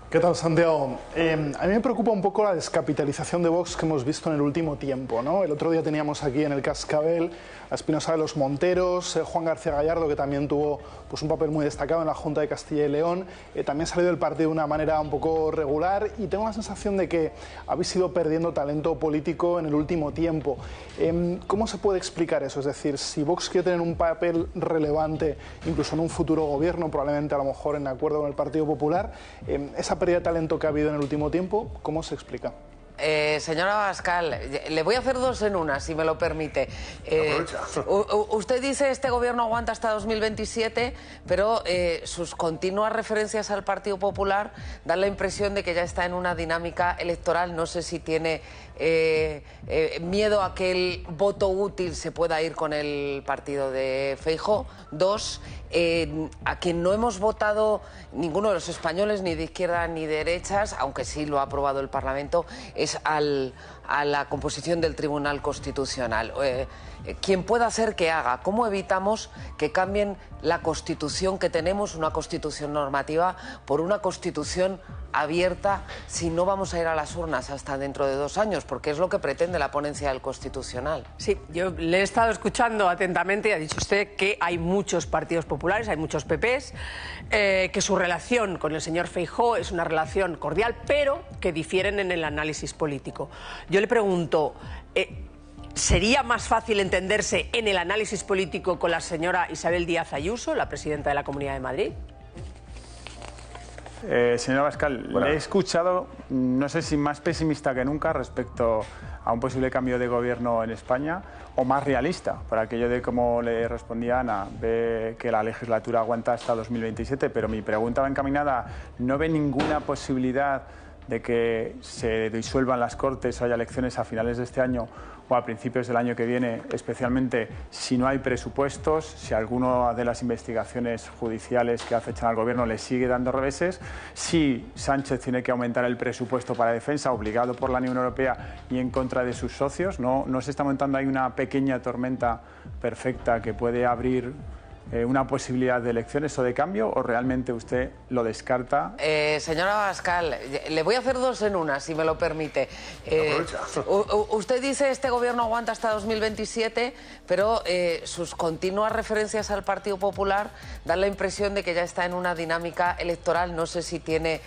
¿Qué tal, Santiago? A mí me preocupa un poco la descapitalización de Vox que hemos visto en el último tiempo, ¿no? El otro día teníamos aquí en el Cascabel a Espinosa de los Monteros, Juan García Gallardo, que también tuvo pues, un papel muy destacado en la Junta de Castilla y León. También ha salido del partido de una manera un poco regular y tengo la sensación de que habéis ido perdiendo talento político en el último tiempo. ¿Cómo se puede explicar eso? Es decir, si Vox quiere tener un papel relevante, incluso en un futuro gobierno, probablemente a lo mejor en acuerdo con el Partido Popular, esa pérdida de talento que ha habido en el último tiempo, ¿cómo se explica? Señora Abascal, le voy a hacer dos en una, si me lo permite. Usted dice este gobierno aguanta hasta 2027, pero sus continuas referencias al Partido Popular dan la impresión de que ya está en una dinámica electoral. No sé si tiene miedo a que el voto útil se pueda ir con el partido de Feijóo. Dos, a quien no hemos votado ninguno de los españoles, ni de izquierda ni de derechas, aunque sí lo ha aprobado el Parlamento, es a la composición del Tribunal Constitucional. Quien pueda hacer que haga. ¿Cómo evitamos que cambien la Constitución que tenemos, una Constitución normativa, por una Constitución abierta, si no vamos a ir a las urnas hasta dentro de 2 años? Porque es lo que pretende la ponencia del Constitucional. Sí, yo le he estado escuchando atentamente y ha dicho usted que hay muchos partidos populares, hay muchos PPs, que su relación con el señor Feijóo es una relación cordial, pero que difieren en el análisis político. Yo le pregunto, ¿sería más fácil entenderse en el análisis político con la señora Isabel Díaz Ayuso, la presidenta de la Comunidad de Madrid? Señor Abascal, le he escuchado, no sé si más pesimista que nunca respecto a un posible cambio de gobierno en España, o más realista, por aquello de cómo le respondía Ana, ve que la legislatura aguanta hasta 2027, pero mi pregunta va encaminada, ¿no ve ninguna posibilidad de que se disuelvan las Cortes o haya elecciones a finales de este año o a principios del año que viene, especialmente si no hay presupuestos, si alguna de las investigaciones judiciales que acechan al gobierno le sigue dando reveses, si Sánchez tiene que aumentar el presupuesto para defensa obligado por la Unión Europea y en contra de sus socios? ¿No se está montando ahí una pequeña tormenta perfecta que puede abrir una posibilidad de elecciones o de cambio, o realmente usted lo descarta? Señora Abascal, le voy a hacer dos en una, si me lo permite. Usted dice este gobierno aguanta hasta 2027, pero sus continuas referencias al Partido Popular dan la impresión de que ya está en una dinámica electoral. No sé si tiene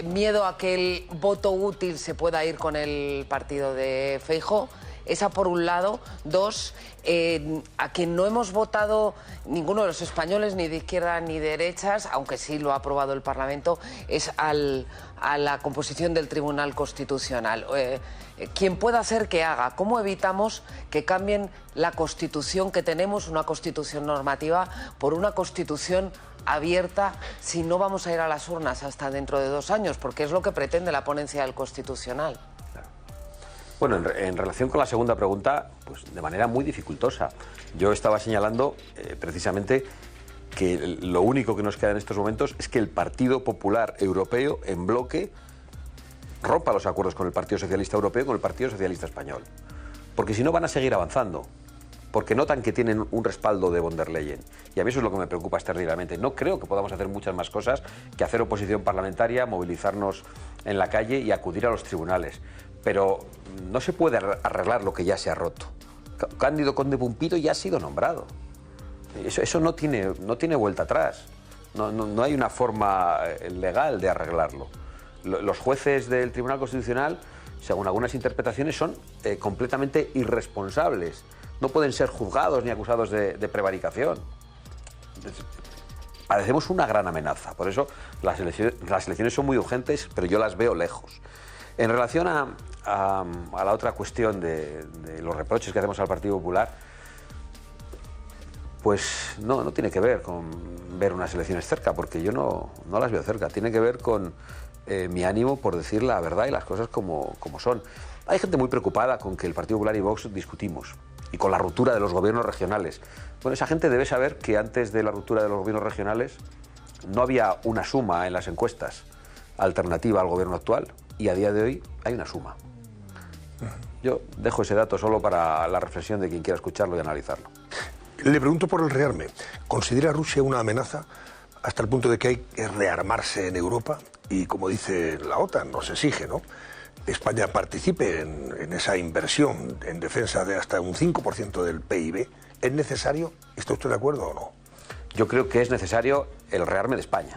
miedo a que el voto útil se pueda ir con el partido de Feijóo. Esa por un lado. Dos, a quien no hemos votado ninguno de los españoles, ni de izquierda ni de derechas, aunque sí lo ha aprobado el Parlamento, es a la composición del Tribunal Constitucional. Quien pueda hacer que haga. ¿Cómo evitamos que cambien la Constitución que tenemos, una Constitución normativa, por una Constitución abierta, si no vamos a ir a las urnas hasta dentro de 2 años? Porque es lo que pretende la ponencia del Constitucional. Bueno, en relación con la segunda pregunta, pues de manera muy dificultosa. Yo estaba señalando precisamente que lo único que nos queda en estos momentos es que el Partido Popular Europeo, en bloque, rompa los acuerdos con el Partido Socialista Europeo y con el Partido Socialista Español. Porque si no van a seguir avanzando, porque notan que tienen un respaldo de von der Leyen. Y a mí eso es lo que me preocupa terriblemente. No creo que podamos hacer muchas más cosas que hacer oposición parlamentaria, movilizarnos en la calle y acudir a los tribunales. Pero no se puede arreglar lo que ya se ha roto. Cándido Conde Pumpido ya ha sido nombrado. Eso no tiene vuelta atrás. No hay una forma legal de arreglarlo. Los jueces del Tribunal Constitucional, según algunas interpretaciones, son completamente irresponsables. No pueden ser juzgados ni acusados de prevaricación. Entonces, padecemos una gran amenaza. Por eso las elecciones son muy urgentes, pero yo las veo lejos. En relación a la otra cuestión de los reproches que hacemos al Partido Popular, pues no tiene que ver con ver unas elecciones cerca, porque yo no las veo cerca. Tiene que ver con mi ánimo por decir la verdad y las cosas como son. Hay gente muy preocupada con que el Partido Popular y Vox discutimos, y con la ruptura de los gobiernos regionales. Bueno, esa gente debe saber que antes de la ruptura de los gobiernos regionales no había una suma en las encuestas alternativa al gobierno actual, y a día de hoy hay una suma. Yo dejo ese dato solo para la reflexión de quien quiera escucharlo y analizarlo. Le pregunto por el rearme. ¿Considera Rusia una amenaza hasta el punto de que hay que rearmarse en Europa y, como dice la OTAN, nos exige, ¿no?, España participe en esa inversión en defensa de hasta un 5% del PIB. ¿Es necesario? ¿Está usted de acuerdo o no? Yo creo que es necesario el rearme de España.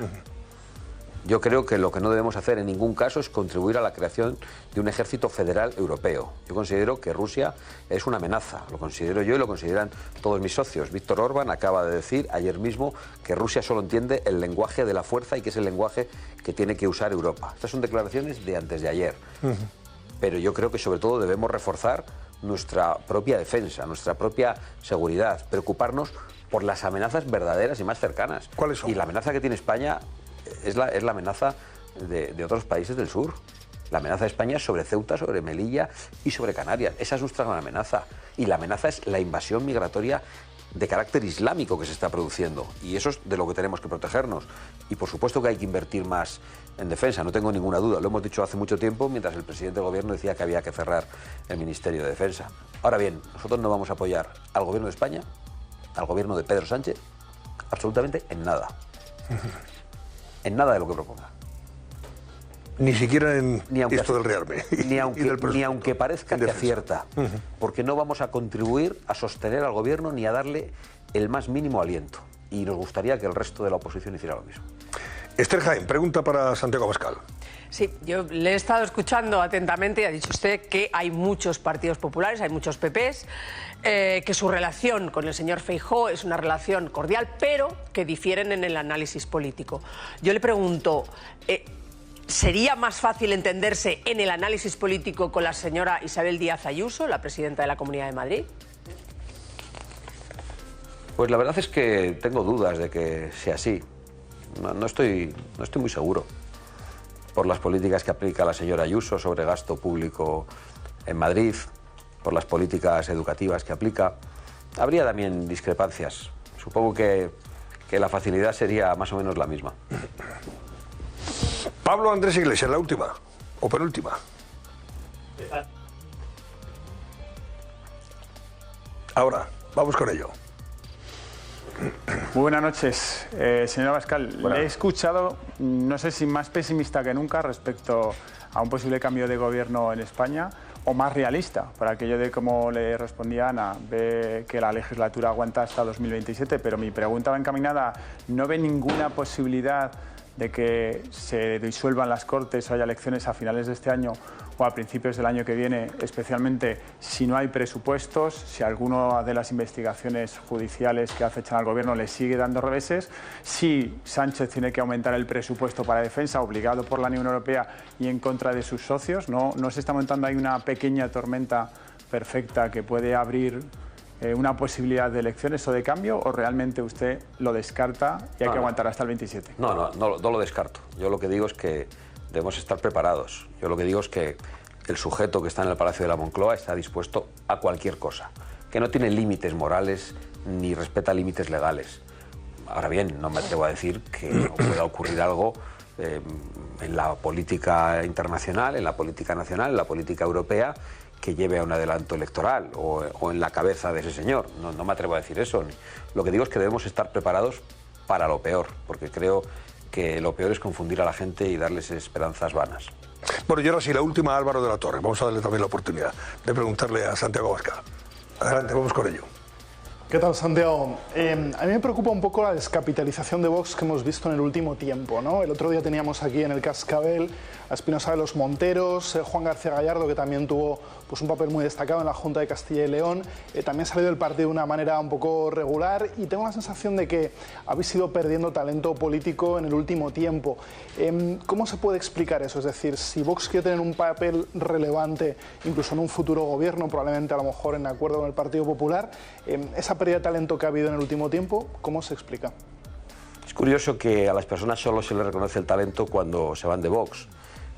Yo creo que lo que no debemos hacer en ningún caso es contribuir a la creación de un ejército federal europeo. Yo considero que Rusia es una amenaza, lo considero yo y lo consideran todos mis socios. Víctor Orbán acaba de decir ayer mismo que Rusia solo entiende el lenguaje de la fuerza y que es el lenguaje que tiene que usar Europa. Estas son declaraciones de antes de ayer. Pero yo creo que sobre todo debemos reforzar nuestra propia defensa, nuestra propia seguridad, preocuparnos por las amenazas verdaderas y más cercanas. ¿Cuáles son? Y la amenaza que tiene España es la amenaza de otros países del sur. La amenaza de España es sobre Ceuta, sobre Melilla y sobre Canarias. Esa es nuestra gran amenaza. Y la amenaza es la invasión migratoria de carácter islámico que se está produciendo. Y eso es de lo que tenemos que protegernos. Y por supuesto que hay que invertir más en defensa, no tengo ninguna duda. Lo hemos dicho hace mucho tiempo, mientras el presidente del gobierno decía que había que cerrar el Ministerio de Defensa. Ahora bien, nosotros no vamos a apoyar al gobierno de España, al gobierno de Pedro Sánchez, absolutamente en nada. En nada de lo que proponga. Ni siquiera en esto del rearme. Ni aunque parezca que acierta. Porque no vamos a contribuir a sostener al gobierno ni a darle el más mínimo aliento. Y nos gustaría que el resto de la oposición hiciera lo mismo. Esther Jaén, pregunta para Santiago Abascal. Sí, yo le he estado escuchando atentamente y ha dicho usted que hay muchos partidos populares, hay muchos PPs, que su relación con el señor Feijóo es una relación cordial, pero que difieren en el análisis político. Yo le pregunto, ¿sería más fácil entenderse en el análisis político con la señora Isabel Díaz Ayuso, la presidenta de la Comunidad de Madrid? Pues la verdad es que tengo dudas de que sea así. No estoy muy seguro. Por las políticas que aplica la señora Ayuso sobre gasto público en Madrid, por las políticas educativas que aplica, habría también discrepancias. Supongo que la facilidad sería más o menos la misma. Pablo Andrés Iglesias, la última o penúltima. Ahora, vamos con ello. Muy buenas noches, señor Abascal. Le he escuchado, no sé si más pesimista que nunca respecto a un posible cambio de gobierno en España, o más realista, por aquello de, como le respondía Ana, ve que la legislatura aguanta hasta 2027, pero mi pregunta va encaminada, ¿no ve ninguna posibilidad de que se disuelvan las Cortes o haya elecciones a finales de este año o a principios del año que viene, especialmente si no hay presupuestos, si alguna de las investigaciones judiciales que acechan al gobierno le sigue dando reveses, si Sánchez tiene que aumentar el presupuesto para defensa obligado por la Unión Europea y en contra de sus socios? ¿No se está montando ahí una pequeña tormenta perfecta que puede abrir una posibilidad de elecciones o de cambio, o realmente usted lo descarta y hay que aguantar hasta el 27? No lo descarto. Yo lo que digo es que debemos estar preparados. Yo lo que digo es que el sujeto que está en el Palacio de la Moncloa está dispuesto a cualquier cosa, que no tiene límites morales ni respeta límites legales. Ahora bien, no me atrevo a decir que no pueda ocurrir algo en la política internacional, en la política nacional, en la política europea, que lleve a un adelanto electoral o en la cabeza de ese señor. No me atrevo a decir eso. Lo que digo es que debemos estar preparados para lo peor, porque creo que lo peor es confundir a la gente y darles esperanzas vanas. Bueno, y ahora sí, la última, Álvaro de la Torre. Vamos a darle también la oportunidad de preguntarle a Santiago Abascal. Adelante, vamos con ello. ¿Qué tal, Santiago? A mí me preocupa un poco la descapitalización de Vox que hemos visto en el último tiempo, ¿no? El otro día teníamos aquí en el Cascabel a Espinosa de los Monteros, Juan García Gallardo, que también tuvo un papel muy destacado en la Junta de Castilla y León. También ha salido del partido de una manera un poco regular y tengo la sensación de que habéis ido perdiendo talento político en el último tiempo. ¿Cómo se puede explicar eso? Es decir, si Vox quiere tener un papel relevante, incluso en un futuro gobierno, probablemente a lo mejor en acuerdo con el Partido Popular, esa pérdida de talento que ha habido en el último tiempo, ¿cómo se explica? Es curioso que a las personas solo se les reconoce el talento cuando se van de Vox,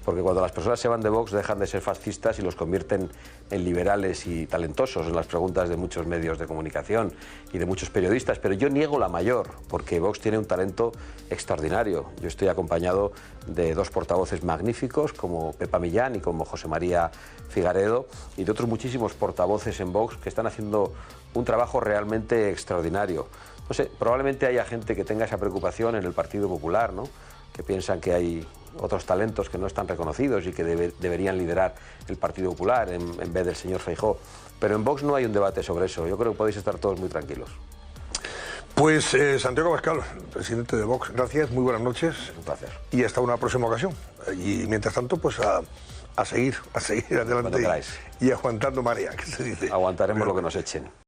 porque cuando las personas se van de Vox dejan de ser fascistas y los convierten en liberales y talentosos, en las preguntas de muchos medios de comunicación y de muchos periodistas, pero yo niego la mayor, porque Vox tiene un talento extraordinario. Yo estoy acompañado de dos portavoces magníficos, como Pepa Millán y como José María Figaredo, y de otros muchísimos portavoces en Vox que están haciendo un trabajo realmente extraordinario. no sé, probablemente haya gente que tenga esa preocupación en el Partido Popular, ¿no? Que piensan que hay otros talentos que no están reconocidos y que deberían liderar el Partido Popular en vez del señor Feijóo. Pero en Vox no hay un debate sobre eso. Yo creo que podéis estar todos muy tranquilos. Pues Santiago Abascal, presidente de Vox, gracias, muy buenas noches. Un placer. Y hasta una próxima ocasión. Y mientras tanto, pues a seguir adelante y aguantando marea, que se dice. Aguantaremos lo que nos echen.